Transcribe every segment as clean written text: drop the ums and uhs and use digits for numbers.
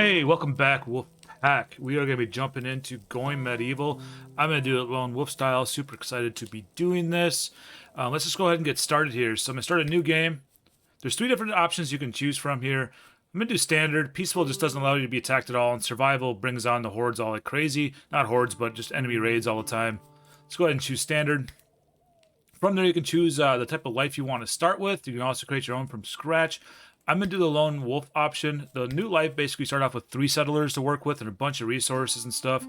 Hey, welcome back, Wolf Pack. We are going to be jumping into Going Medieval. I'm going to do it lone wolf style. Super excited to be doing this. Let's just go ahead and get started here. So I'm going to start a new game. There's three different options you can choose from here. I'm going to do standard. Peaceful just doesn't allow you to be attacked at all, and survival brings on the hordes all like crazy. Not hordes, but just enemy raids all the time. Let's go ahead and choose standard. From there, you can choose the type of life you want to start with. You can also create your own from scratch. I'm going to do the lone wolf option. The new life basically start off with 3 settlers to work with and a bunch of resources and stuff.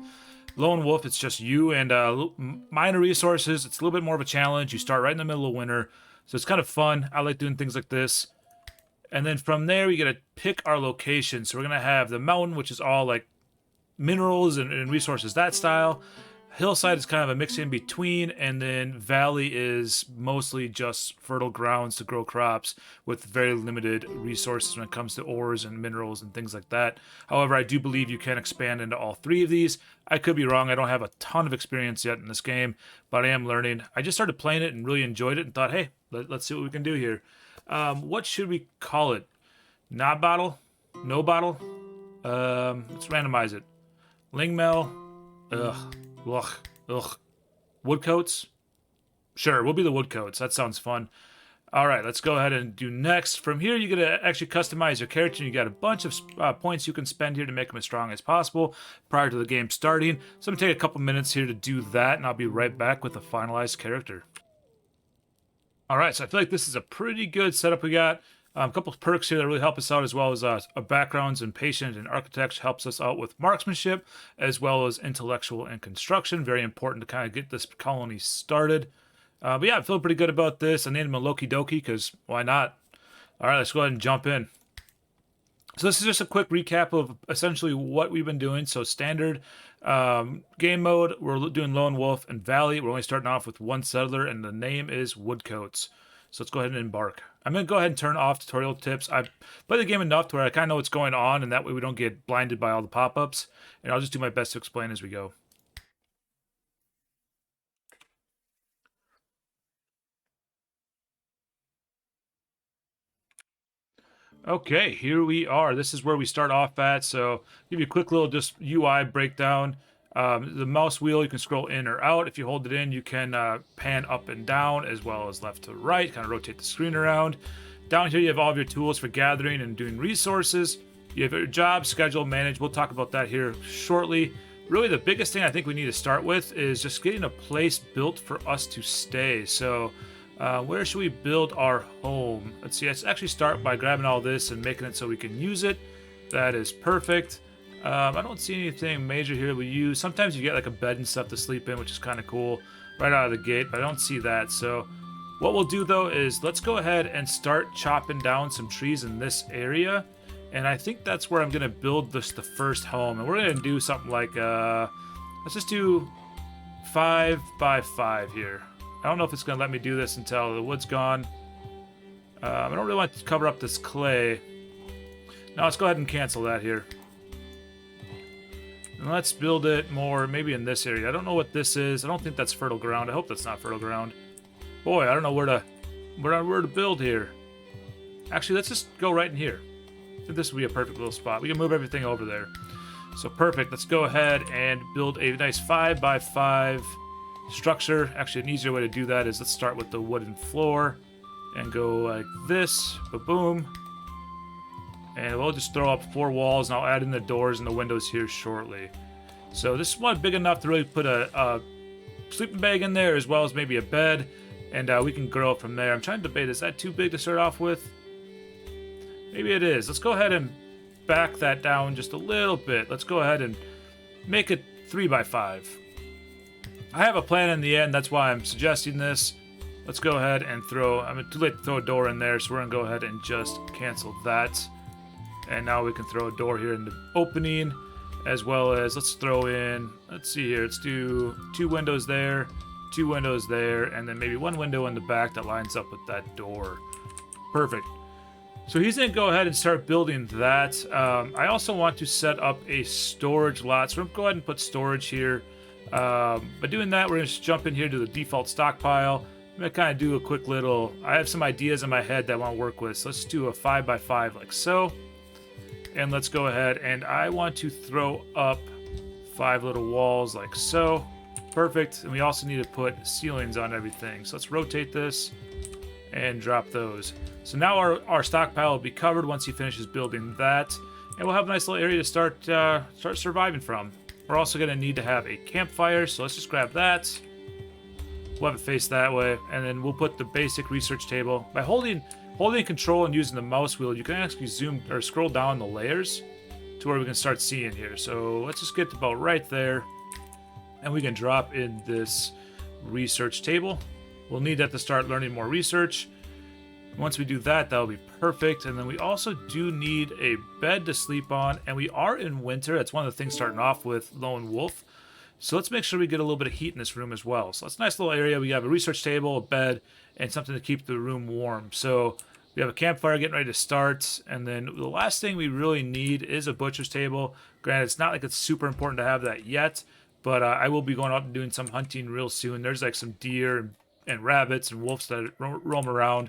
Lone wolf, it's just you and minor resources. It's a little bit more of a challenge. You start right in the middle of winter, so it's kind of fun. I like doing things like this. And then from there, we get to pick our location. So we're going to have the mountain, which is all like minerals and resources, that style. Hillside is kind of a mix in between, and then valley is mostly just fertile grounds to grow crops with very limited resources when it comes to ores and minerals and things like that. However, I do believe you can expand into all 3 of these. I could be wrong. I don't have a ton of experience yet in this game, but I am learning. I just started playing it and really enjoyed it and thought, hey, let's see what we can do here. What should we call it? Not bottle? No bottle? Let's randomize it. Lingmel. Ugh. Ugh. Woodcoats? Sure, we'll be the woodcoats. That sounds fun. Alright, let's go ahead and do next. From here, you're going to actually customize your character. You got a bunch of points you can spend here to make them as strong as possible prior to the game starting. So I'm going to take a couple minutes here to do that, and I'll be right back with a finalized character. Alright, so I feel like this is a pretty good setup we got. A couple of perks here that really help us out, as well as backgrounds in patient and architecture helps us out with marksmanship, as well as intellectual and construction. Very important to kind of get this colony started. But yeah, I'm feeling pretty good about this. I named him a Loki Doki because why not? All right, let's go ahead and jump in. So this is just a quick recap of essentially what we've been doing. So standard game mode, we're doing Lone Wolf and Valley. We're only starting off with 1 settler, and the name is Woodcoats. So let's go ahead and embark. I'm going to go ahead and turn off tutorial tips. I've played the game enough to where I kind of know what's going on, and that way we don't get blinded by all the pop-ups. And I'll just do my best to explain as we go. Okay, here we are. This is where we start off at. So give you a quick little just UI breakdown. The mouse wheel, you can scroll in or out. If you hold it in, you can pan up and down as well as left to right, kind of rotate the screen around. Down here, you have all of your tools for gathering and doing resources. You have your job, schedule, manage. We'll talk about that here shortly. Really, the biggest thing I think we need to start with is just getting a place built for us to stay. So where should we build our home? Let's see, let's actually start by grabbing all this and making it so we can use it. That is perfect. I don't see anything major here we use. Sometimes you get like a bed and stuff to sleep in, which is kind of cool right out of the gate, but I don't see that. So what we'll do though is let's go ahead and start chopping down some trees in this area. And I think that's where I'm going to build the first home. And we're going to do something like, let's just do 5 by 5 here. I don't know if it's going to let me do this until the wood's gone. I don't really want to cover up this clay. Now let's go ahead and cancel that here. And let's build it more, maybe in this area. I don't know what this is. I don't think that's fertile ground. I hope that's not fertile ground. Boy, I don't know where to build here. Actually, let's just go right in here. I think this would be a perfect little spot. We can move everything over there. So perfect. Let's go ahead and build a nice 5 by 5 structure. Actually, an easier way to do that is let's start with the wooden floor and go like this. Ba-boom. And we'll just throw up 4 walls, and I'll add in the doors and the windows here shortly. So this is one big enough to really put a sleeping bag in there, as well as maybe a bed, and we can grow from there. I'm trying to debate, is that too big to start off with? Maybe it is. Let's go ahead and back that down just a little bit. Let's go ahead and make it 3 by 5. I have a plan in the end, that's why I'm suggesting this. Let's go ahead and I'm too late to throw a door in there, so we're going to go ahead and just cancel that. And now we can throw a door here in the opening, as well as let's throw in, let's see here, let's do 2 windows there, 2 windows there, and then maybe 1 window in the back that lines up with that door. Perfect. So he's going to go ahead and start building that. I also want to set up a storage lot, so we're going to go ahead and put storage here. By doing that, we're going to just jump in here to the default stockpile. I'm going to kind of do a quick little, I have some ideas in my head that I want to work with, so let's do a 5 by 5 like so. And let's go ahead and I want to throw up 5 little walls like so. Perfect. And we also need to put ceilings on everything. So let's rotate this and drop those. So now our stockpile will be covered once he finishes building that. And we'll have a nice little area to start surviving from. We're also going to need to have a campfire, so let's just grab that. We'll have it face that way, and then we'll put the basic research table. By holding control and using the mouse wheel, you can actually zoom or scroll down the layers to where we can start seeing here. So let's just get about right there, and we can drop in this research table. We'll need that to start learning more research. Once we do that, that'll be perfect. And then we also do need a bed to sleep on, and we are in winter. That's one of the things starting off with Lone Wolf. So let's make sure we get a little bit of heat in this room as well. So it's a nice little area. We have a research table, a bed, and something to keep the room warm. So we have a campfire getting ready to start. And then the last thing we really need is a butcher's table. Granted, it's not like it's super important to have that yet, but I will be going out and doing some hunting real soon. There's like some deer and rabbits and wolves that roam around.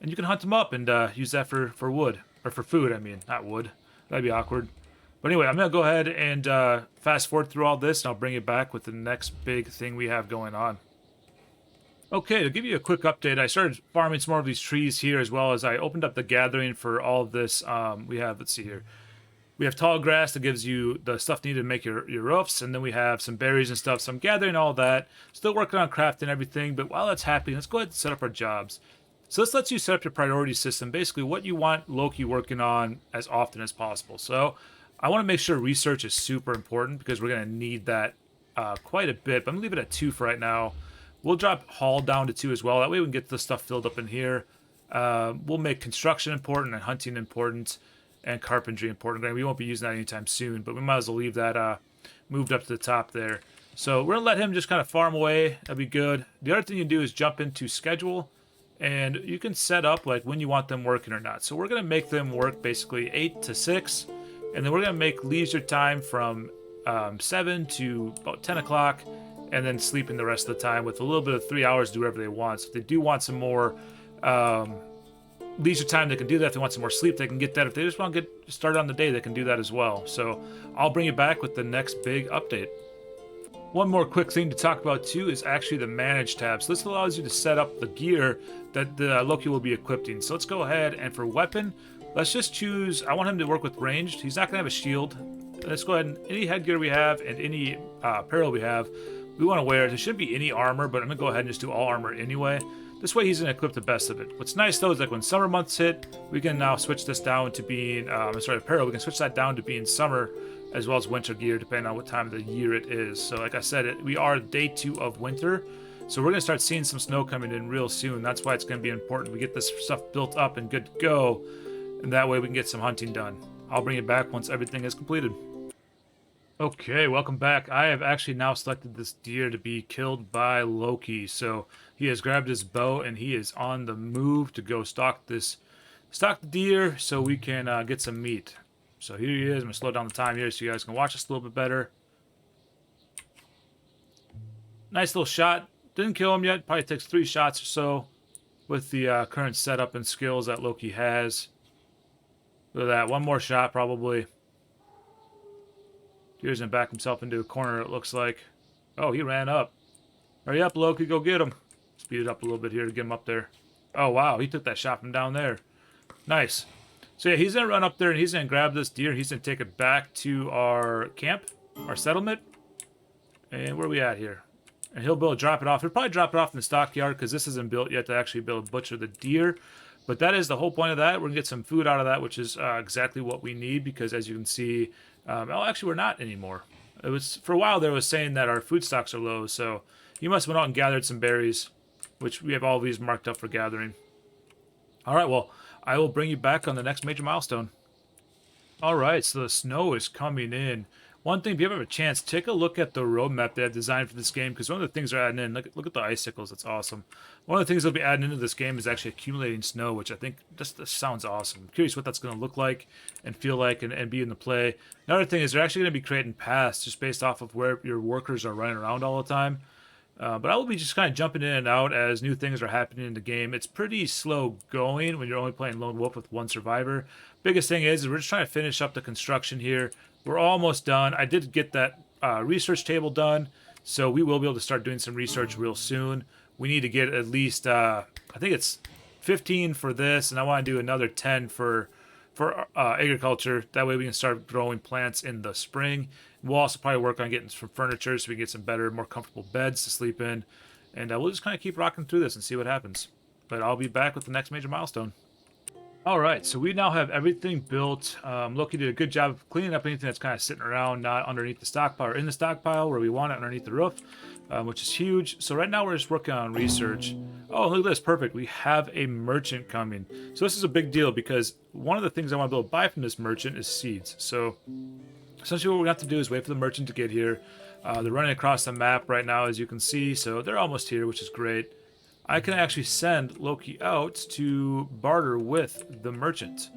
And you can hunt them up and use that for wood. Or for food, I mean. Not wood. That'd be awkward. But anyway, I'm going to go ahead and fast forward through all this, and I'll bring it back with the next big thing we have going on. Okay, to give you a quick update, I started farming some more of these trees here, as well as I opened up the gathering for all of this. We have, let's see here. We have tall grass that gives you the stuff needed to make your roofs, and then we have some berries and stuff. So I'm gathering all that. Still working on crafting everything, but while that's happening, let's go ahead and set up our jobs. So this lets you set up your priority system, basically what you want Loki working on as often as possible. So I want to make sure research is super important because we're going to need that quite a bit. But I'm going to leave it at 2 for right now. We'll drop haul down to 2 as well. That way we can get the stuff filled up in here. We'll make construction important and hunting important and carpentry important. We won't be using that anytime soon, but we might as well leave that moved up to the top there. So we're going to let him just kind of farm away. That'll be good. The other thing you do is jump into schedule. And you can set up like when you want them working or not. So we're going to make them work basically 8 to 6. And then we're going to make leisure time from 7 to about 10 o'clock. And then sleeping the rest of the time with a little bit of 3 hours to do whatever they want. So if they do want some more leisure time, they can do that. If they want some more sleep, they can get that. If they just want to get started on the day, they can do that as well. So I'll bring you back with the next big update. One more quick thing to talk about too is actually the manage tab. So this allows you to set up the gear that the Loki will be equipping. So let's go ahead and for weapon, let's just choose, I want him to work with ranged. He's not going to have a shield. Let's go ahead and any headgear we have and any apparel we have, we want to wear. There shouldn't be any armor, but I'm going to go ahead and just do all armor anyway. This way he's going to equip the best of it. What's nice though is like when summer months hit, we can now switch this down to being, apparel. We can switch that down to being summer as well as winter gear, depending on what time of the year it is. So like I said, we are day 2 of winter. So we're going to start seeing some snow coming in real soon. That's why it's going to be important we get this stuff built up and good to go. And that way we can get some hunting done. I'll bring it back once everything is completed. Okay, welcome back. I have actually now selected this deer to be killed by Loki. So he has grabbed his bow and he is on the move to go stalk the deer so we can get some meat. So here he is. I'm going to slow down the time here so you guys can watch this a little bit better. Nice little shot. Didn't kill him yet. Probably takes 3 shots or so with the current setup and skills that Loki has. Look at that. One more shot probably. Here's him back himself into a corner it looks like. Oh, he ran up. Hurry up, Loki. Go get him. Speed it up a little bit here to get him up there. Oh, wow. He took that shot from down there. Nice. So yeah, he's going to run up there and he's going to grab this deer. He's going to take it back to our camp, our settlement. And where are we at here? And he'll be able to drop it off. He'll probably drop it off in the stockyard because this isn't built yet to actually be able to butcher the deer. But that is the whole point of that. We're going to get some food out of that, which is exactly what we need because as you can see, well, actually we're not anymore. It was for a while there was saying that our food stocks are low. So he must have went out and gathered some berries, which we have all these marked up for gathering. All right, well, I will bring you back on the next major milestone. All right, so the snow is coming in. One thing, if you ever have a chance, take a look at the roadmap they have designed for this game, because one of the things they're adding in, look at the icicles, that's awesome. One of the things they'll be adding into this game is actually accumulating snow, which I think just sounds awesome. I'm curious what that's going to look like and feel like and be in the play. Another thing is they're actually going to be creating paths just based off of where your workers are running around all the time. But I will be just kind of jumping in and out as new things are happening in the game. It's pretty slow going when you're only playing Lone Wolf with one survivor. Biggest thing is we're just trying to finish up the construction here. We're almost done. I did get that research table done, so we will be able to start doing some research real soon. We need to get at least, I think it's 15 for this, and I want to do another 10 for agriculture. That way we can start growing plants in the spring. We'll also probably work on getting some furniture so we can get some better, more comfortable beds to sleep in. And we'll just kind of keep rocking through this and see what happens. But I'll be back with the next major milestone. All right, so we now have everything built. Loki did a good job of cleaning up anything that's kind of sitting around, not underneath the stockpile or in the stockpile where we want it, underneath the roof, which is huge. So right now we're just working on research. Oh, look at this, perfect. We have a merchant coming. So this is a big deal because one of the things I want to be able to buy from this merchant is seeds. So essentially what we have to do is wait for the merchant to get here. They're running across the map right now, as you can see, so they're almost here, which is great. I can actually send Loki out to barter with the merchant.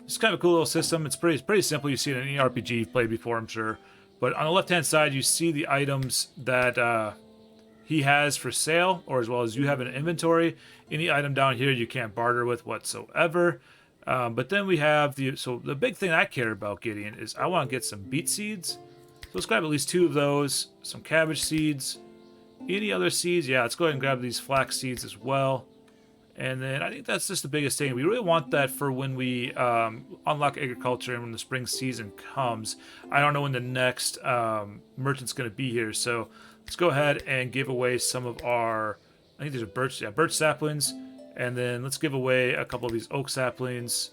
It's kind of a cool little system. It's pretty simple. You see it in any RPG you've played before, I'm sure. But on the left-hand side, you see the items that he has for sale, or as well as you have in inventory. Any item down here you can't barter with whatsoever. But then we have the big thing I care about getting is I want to get some beet seeds. So let's grab at least 2 of those, some cabbage seeds. Any other seeds? Yeah, let's go ahead and grab these flax seeds as well. And then I think that's just the biggest thing. We really want that for when we unlock agriculture and when the spring season comes. I don't know when the next merchant's going to be here, so let's go ahead and give away some of our, I think these are birch saplings. And then let's give away a couple of these oak saplings.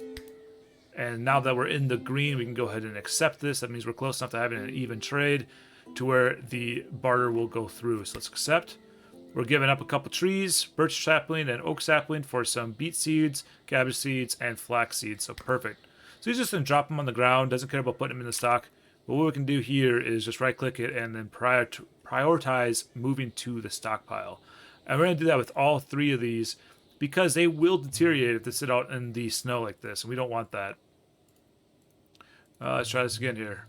And now that we're in the green, we can go ahead and accept this. That means we're close enough to having an even trade to where the barter will go through. So let's accept. We're giving up a couple trees, birch sapling and oak sapling for some beet seeds, cabbage seeds, and flax seeds. So perfect. So he's just going to drop them on the ground. Doesn't care about putting them in the stock. But what we can do here is just right click it and then prioritize moving to the stockpile. And we're going to do that with all 3 of these because they will deteriorate if they sit out in the snow like this. And we don't want that. Let's try this again here.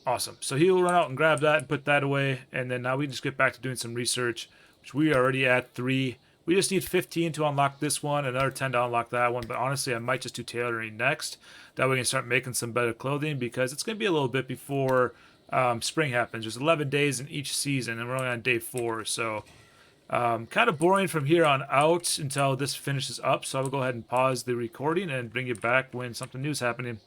Awesome. So he'll run out and grab that and put that away. And then now we just get back to doing some research, which we are already at 3. We just need 15 to unlock this one, another 10 to unlock that one. But honestly, I might just do tailoring next. That way we can start making some better clothing because it's going to be a little bit before spring happens. There's 11 days in each season, and we're only on day 4. So kind of boring from here on out until this finishes up. So I will go ahead and pause the recording and bring you back when something new is happening.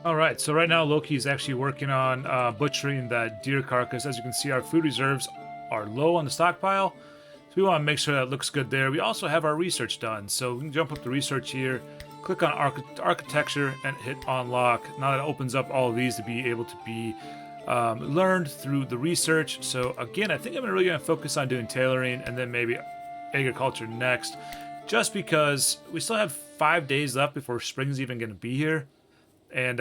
Alright, so right now Loki is actually working on butchering that deer carcass. As you can see, our food reserves are low on the stockpile, so we want to make sure that looks good there. We also have our research done, so we can jump up to research here, click on architecture, and hit unlock. Now that opens up all of these to be able to be learned through the research. So again, I think I'm really going to focus on doing tailoring and then maybe agriculture next, just because we still have 5 days left before spring's even going to be here. And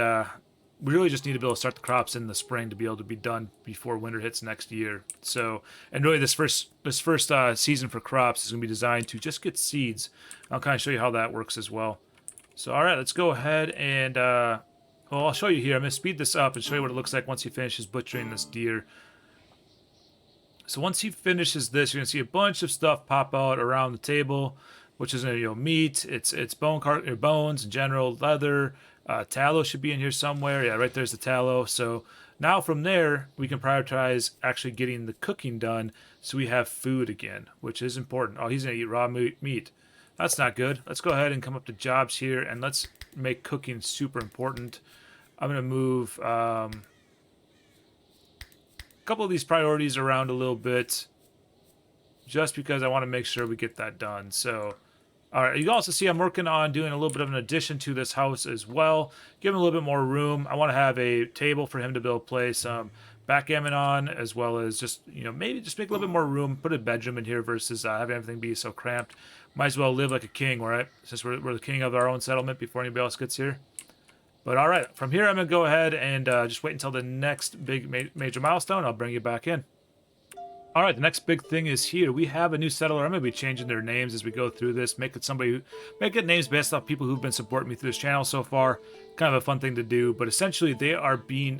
we really just need to be able to start the crops in the spring to be able to be done before winter hits next year. So, and really this first season for crops is going to be designed to just get seeds. I'll kind of show you how that works as well. So, all right, let's go ahead and, well, I'll show you here. I'm going to speed this up and show you what it looks like once he finishes butchering this deer. So once he finishes this, you're going to see a bunch of stuff pop out around the table, which is, meat, it's bones in general, leather. Tallow should be in here somewhere. Yeah, right there's the tallow. So now from there, we can prioritize actually getting the cooking done so we have food again, which is important. Oh, he's going to eat raw meat. That's not good. Let's go ahead and come up to jobs here, and let's make cooking super important. I'm going to move a couple of these priorities around a little bit just because I want to make sure we get that done. So all right, you can also see I'm working on doing a little bit of an addition to this house as well. Give him a little bit more room. I want to have a table for him to be able to play some backgammon on, as well as just, maybe just make a little bit more room. Put a bedroom in here versus having everything be so cramped. Might as well live like a king, right? Since we're the king of our own settlement before anybody else gets here. But all right, from here I'm going to go ahead and just wait until the next big major milestone. I'll bring you back in. All right, the next big thing is here. We have a new settler. I'm going to be changing their names as we go through this. Make it names based off people who've been supporting me through this channel so far. Kind of a fun thing to do. But essentially, they are being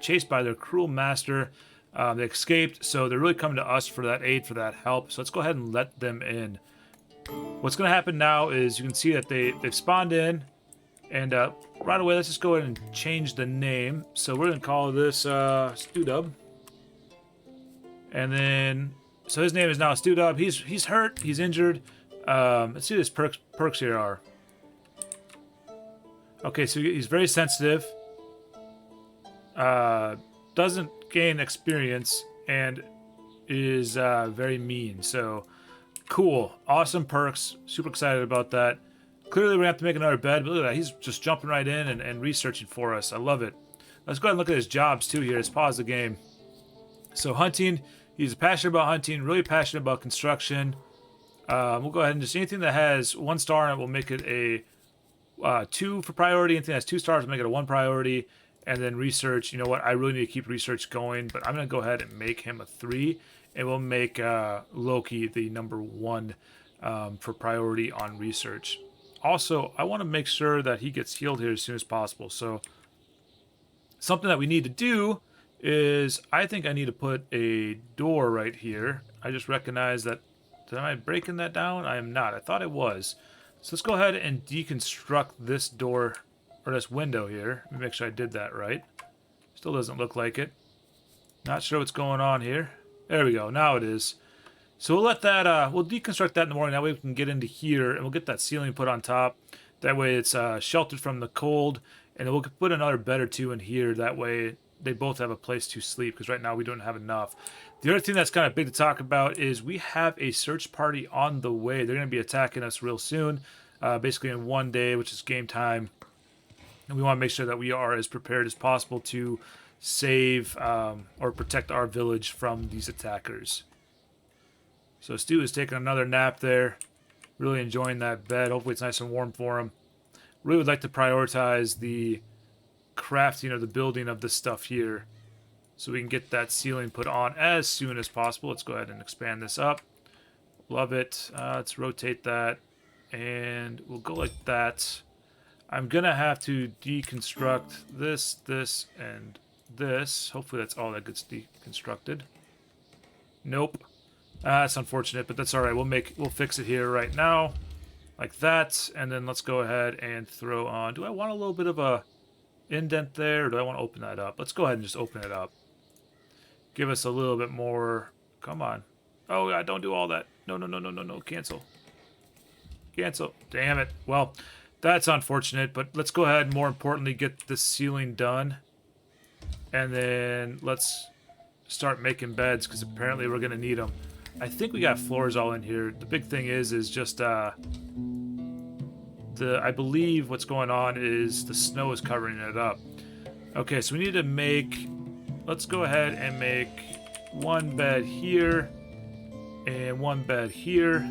chased by their cruel master. They escaped, so they're really coming to us for that aid, for that help. So let's go ahead and let them in. What's going to happen now is you can see that they've spawned in, and right away let's just go ahead and change the name. So we're going to call this Studub, and then so his name is now Studub. He's hurt, he's injured. Let's see what his perks here are. Okay, so he's very sensitive. Doesn't gain experience and is very mean. So cool, awesome perks. Super excited about that. Clearly, we're gonna have to make another bed. But look at that, he's just jumping right in and researching for us. I love it. Let's go ahead and look at his jobs too here. Let's pause the game. So hunting, he's passionate about hunting. Really passionate about construction. We'll go ahead and just anything that has 1 star in it, we'll make it a 2 for priority. Anything that has 2 stars, we'll make it a 1 priority. And then research, you know what, I really need to keep research going, but I'm going to go ahead and make him a 3, and we'll make Loki the number 1 for priority on research. Also, I want to make sure that he gets healed here as soon as possible. So something that we need to do is, I think I need to put a door right here. I just recognized that, am I breaking that down? I am not. I thought it was. So let's go ahead and deconstruct this door, or this window here. Let me make sure I did that right. Still doesn't look like it. Not sure what's going on here. There we go. Now it is. So we'll let that, we'll deconstruct that in the morning. That way we can get into here, and we'll get that ceiling put on top. That way it's sheltered from the cold. And then we'll put another bed or 2 in here. That way they both have a place to sleep, because right now we don't have enough. The other thing that's kind of big to talk about is we have a search party on the way. They're going to be attacking us real soon. Basically in 1 day, which is game time. And we want to make sure that we are as prepared as possible to save or protect our village from these attackers. So Stu is taking another nap there. Really enjoying that bed. Hopefully it's nice and warm for him. Really would like to prioritize the crafting or the building of this stuff here, so we can get that ceiling put on as soon as possible. Let's go ahead and expand this up. Love it. Let's rotate that. And we'll go like that. I'm going to have to deconstruct this, this, and this. Hopefully that's all that gets deconstructed. Nope. That's unfortunate, but that's all right. We'll fix it here right now. Like that. And then let's go ahead and throw on. Do I want a little bit of a indent there, or do I want to open that up? Let's go ahead and just open it up. Give us a little bit more. Come on. Oh, God, don't do all that. No, no, no, no, no, no. Cancel. Cancel. Damn it. Well, that's unfortunate, but let's go ahead and more importantly get this ceiling done. And then let's start making beds, because apparently we're going to need them. I think we got floors all in here. The big thing is just I believe what's going on is the snow is covering it up. Okay, so we need to make, let's go ahead and make 1 bed here and 1 bed here.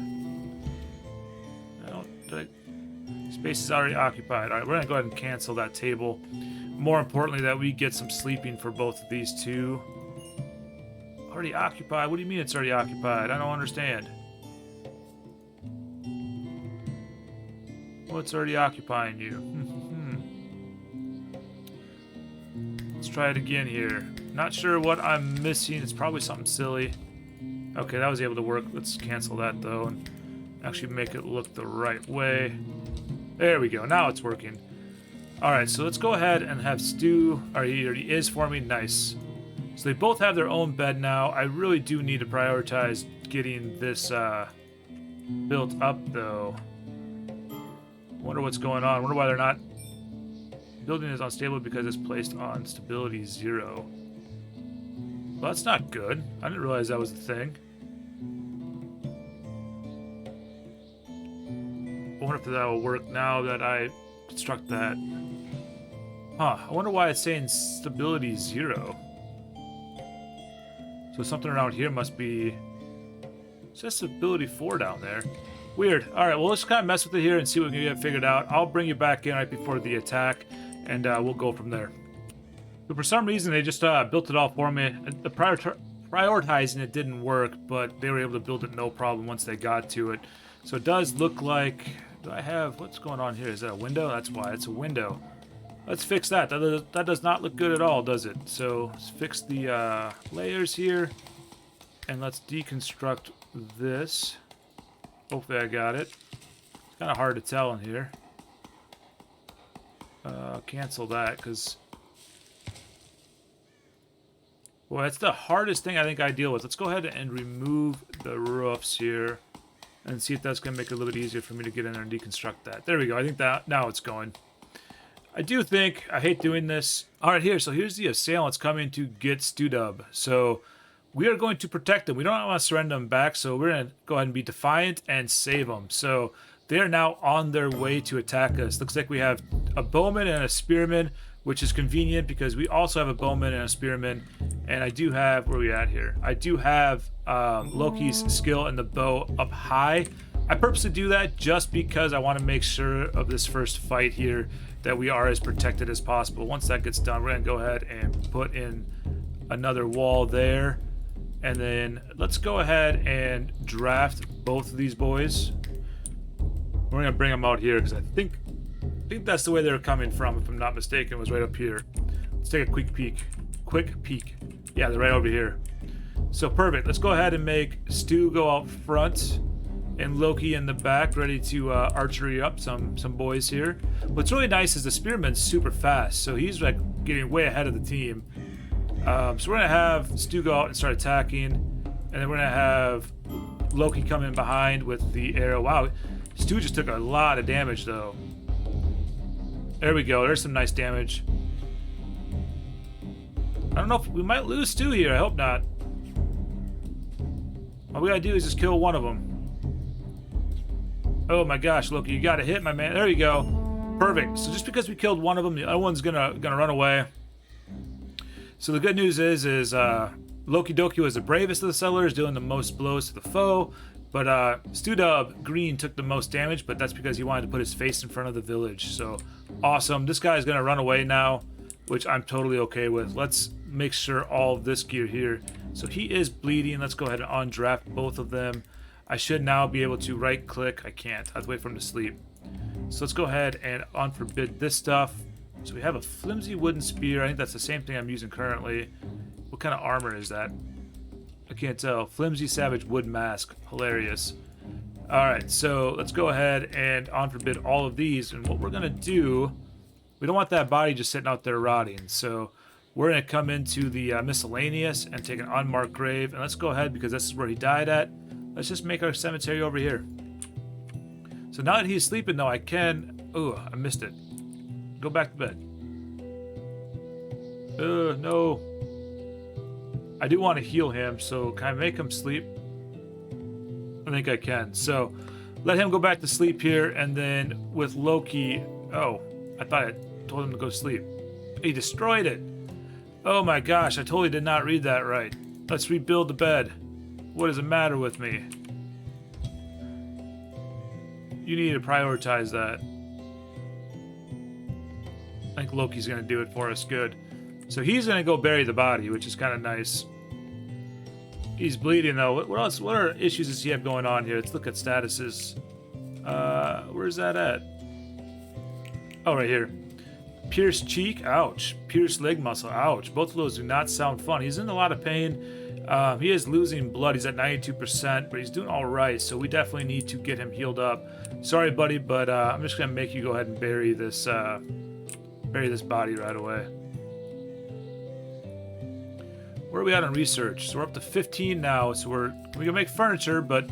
Space is already occupied. All right, we're gonna go ahead and cancel that table. More importantly, that we get some sleeping for both of these 2. Already occupied? What do you mean it's already occupied? I don't understand. What's already occupying you? Let's try it again here. Not sure what I'm missing. It's probably something silly. Okay, that was able to work. Let's cancel that though and actually make it look the right way. There we go. Now it's working. Alright, so let's go ahead and have Stu. Alright, he already is for me. Nice. So they both have their own bed now. I really do need to prioritize getting this built up though. Wonder what's going on. Wonder why they're not. Building is unstable because it's placed on stability 0. Well, that's not good. I didn't realize that was a thing. I wonder if that will work now that I construct that. Huh. I wonder why it's saying stability 0. So something around here must be... It says stability 4 down there. Weird. Alright, well, let's kind of mess with it here and see what we can get figured out. I'll bring you back in right before the attack, and we'll go from there. So for some reason, they just built it all for me. The prioritizing it didn't work, but they were able to build it no problem once they got to it. So it does look like... Do I have... What's going on here? Is that a window? That's why. It's a window. Let's fix that. That does not look good at all, does it? So let's fix the layers here. And let's deconstruct this. Hopefully I got it. It's kind of hard to tell in here. Cancel that, because... Well, that's the hardest thing I think I deal with. Let's go ahead and remove the roofs here. And see if that's going to make it a little bit easier for me to get in there and deconstruct that. There we go. I think that now it's going. I do think, I hate doing this. All right, here. So here's the assailants coming to get Studub. So we are going to protect them. We don't want to surrender them back. So we're going to go ahead and be defiant and save them. So they are now on their way to attack us. Looks like we have a bowman and a spearman, which is convenient because we also have a bowman and a spearman. And I do have, where are we at here? I do have Loki's skill in the bow up high. I purposely do that just because I want to make sure of this first fight here that we are as protected as possible. Once that gets done, we're going to go ahead and put in another wall there. And then let's go ahead and draft both of these boys. We're going to bring them out here because I think that's the way they're coming from, if I'm not mistaken, was right up here. Let's take a quick peek. Yeah, they're right over here. So perfect. Let's go ahead and make Stu go out front and Loki in the back, ready to archery up some boys here. What's really nice is the spearman's super fast, so he's like getting way ahead of the team. So we're gonna have Stu go out and start attacking, and then we're gonna have Loki come in behind with the arrow. Wow, Stu just took a lot of damage though. There we go. There's some nice damage. I don't know if we might lose Stu here. I hope not. All we gotta do is just kill one of them. Oh my gosh, Loki, you gotta hit my man. There you go. Perfect. So just because we killed one of them, the other one's gonna run away. So the good news is Loki Doki was the bravest of the settlers, doing the most blows to the foe. But Studub Green took the most damage, but that's because he wanted to put his face in front of the village. So awesome. This guy's gonna run away now, which I'm totally okay with. Let's make sure all of this gear here. So he is bleeding. Let's go ahead and undraft both of them. I should now be able to right click. I can't. I have to wait for him to sleep. So let's go ahead and unforbid this stuff. So we have a flimsy wooden spear. I think that's the same thing I'm using currently. What kind of armor is that? I can't tell. Flimsy savage wood mask. Hilarious. Alright, so let's go ahead and unforbid all of these. And what we're going to do, we don't want that body just sitting out there rotting. So we're going to come into the miscellaneous and take an unmarked grave. And let's go ahead, because this is where he died at. Let's just make our cemetery over here. So now that he's sleeping, though, I can... Oh, I missed it. Go back to bed. No. I do want to heal him, so can I make him sleep? I think I can. So let him go back to sleep here, and then with Loki... Oh, I thought I told him to go sleep. He destroyed it. Oh my gosh, I totally did not read that right. Let's rebuild the bed. What is the matter with me? You need to prioritize that. I think Loki's going to do it for us. Good. So he's going to go bury the body, which is kind of nice. He's bleeding, though. What else? What are issues does he have going on here? Let's look at statuses. Where's that at? Oh, right here. Pierced cheek. Ouch. Pierced leg muscle. Ouch. Both of those do not sound fun. He's in a lot of pain. He is losing blood. He's at 92%, but he's doing all right. So we definitely need to get him healed up. Sorry, buddy, but I'm just going to make you go ahead and bury this body right away. Where are we at on research? So we're up to 15 now. So we can make furniture, but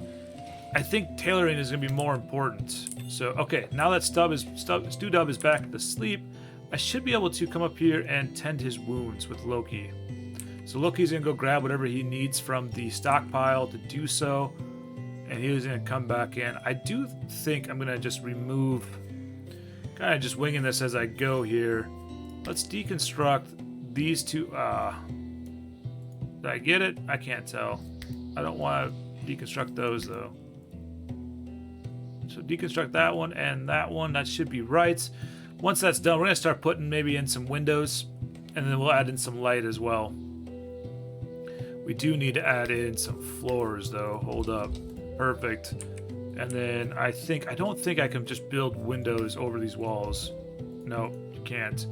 I think tailoring is going to be more important. So okay, now that Studub is back to sleep, I should be able to come up here and tend his wounds with Loki. So Loki's going to go grab whatever he needs from the stockpile to do so, and he's going to come back in. I do think I'm going to just remove, kind of just winging this as I go here. Let's deconstruct these two. Did I get it? I can't tell. I don't want to deconstruct those though. So deconstruct that one and that one. That should be right. Once that's done, we're going to start putting maybe in some windows, and then we'll add in some light as well. We do need to add in some floors though. Hold up. Perfect. And then I don't think I can just build windows over these walls. No, you can't.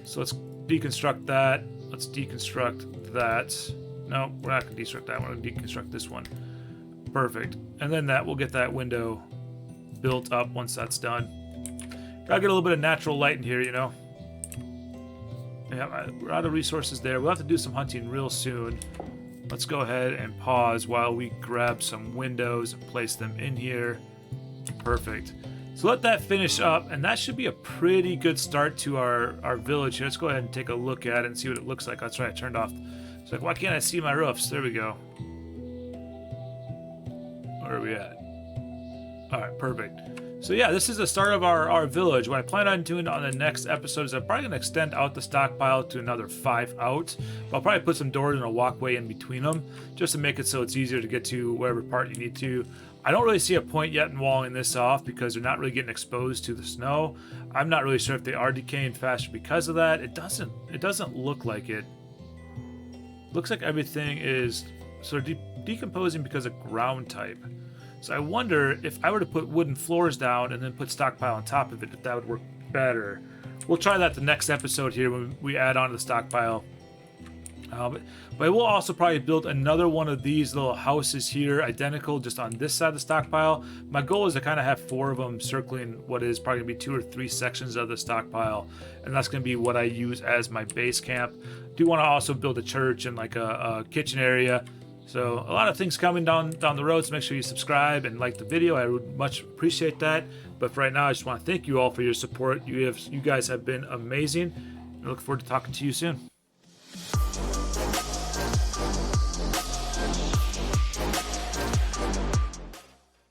So let's deconstruct that. Let's deconstruct that. No, we're not going to deconstruct that. We're going to deconstruct this one. Perfect. And then that we'll get that window built up once that's done. Gotta get a little bit of natural light in here, you know. Yeah, we're out of resources there. We'll have to do some hunting real soon. Let's go ahead and pause while we grab some windows and place them in here. Perfect. So let that finish up, and that should be a pretty good start to our village here. Let's go ahead and take a look at it and see what it looks like. That's right, I turned off. It's like, why can't I see my roofs? There we go. Where are we at? All right, perfect. So yeah, this is the start of our village. What I plan on doing on the next episode is I'm probably going to extend out the stockpile to another 5 out. I'll probably put some doors and a walkway in between them just to make it so it's easier to get to wherever part you need to. I don't really see a point yet in walling this off because they're not really getting exposed to the snow. I'm not really sure if they are decaying faster because of that. It doesn't look like it. Looks like everything is sort of decomposing because of ground type. So I wonder if I were to put wooden floors down and then put stockpile on top of it, if that would work better. We'll try that the next episode here when we add on to the stockpile. But I will also probably build another one of these little houses here, identical, just on this side of the stockpile. My goal is to kind of have 4 of them circling what is probably going to be 2 or 3 sections of the stockpile, and that's going to be what I use as my base camp. Do want to also build a church and like a kitchen area. So a lot of things coming down the road, so make sure you subscribe and like the video. I would much appreciate that. But for right now, I just want to thank you all for your support. You guys have been amazing. I look forward to talking to you soon.